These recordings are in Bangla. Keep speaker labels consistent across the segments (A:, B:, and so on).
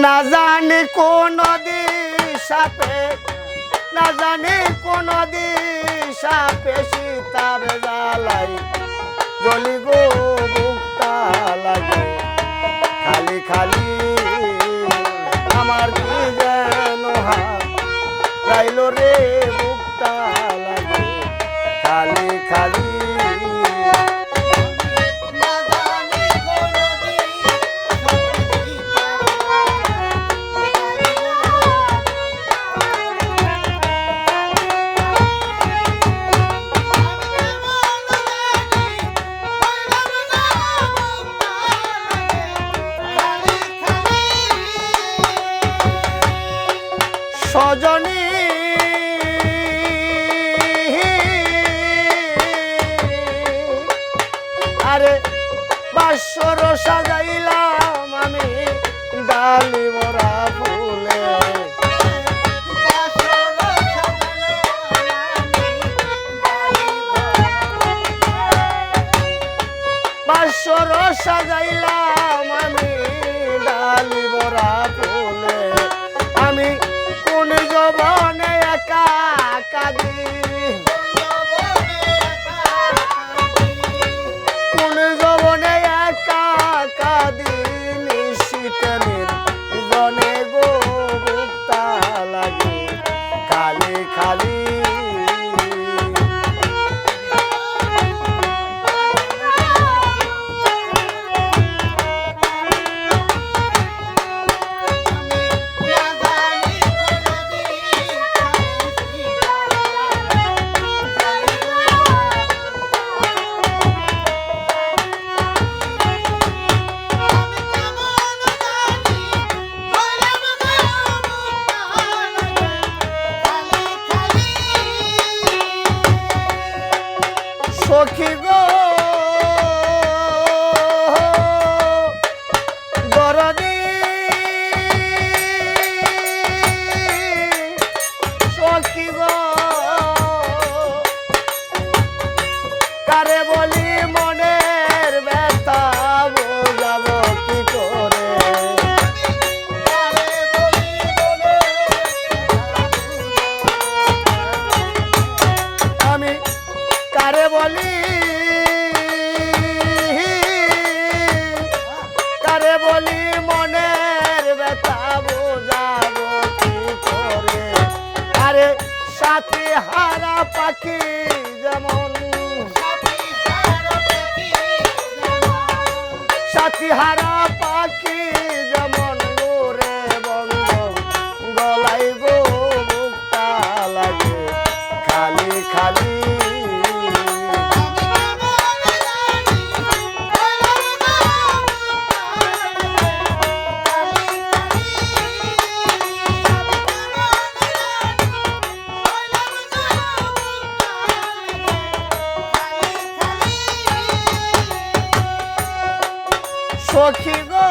A: না জানি কোন দিশাপে না জানি কোন দিশাপে সীতার জ্বালাই জলি গো বুকটা লাগে খালি খালি আমার কি যেন হারাইল রে বুকটা লাগে খালি খালি সজনী আরে বাসর সাজাইলাম আমি ডালি ভরা ফুলে বাসর সাজাইলাম আমি ডালি ভরা ফুলে আমি কোন জবানে একা কাঁদি কোন জবানে একা কাঁদি নিশিতের জনে গো বুকটা লাগে খালি খালি সখী গো দরদি সখী গো কারে বলি মনের ব্যথা বোঝাবো কি করে আমি কারে বলি কারে বলি মনের ব্যথা বোঝাবো কি করে আরে সাথী হারা পাখি যেমন সাথী হারা পাখি যেমন গোরে বন্ধ গলাই গো বুকটা লাগে খালি খালি সখী গো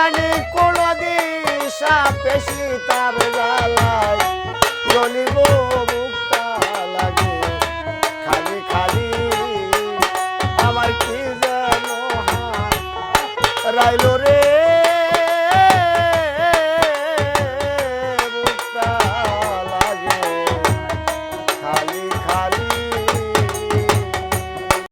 A: জানি কোন দিশা পেশি তার জ্বালায় জ্বলিব বুকটা লাগে খালি খালি আমার কি যেন রাইলো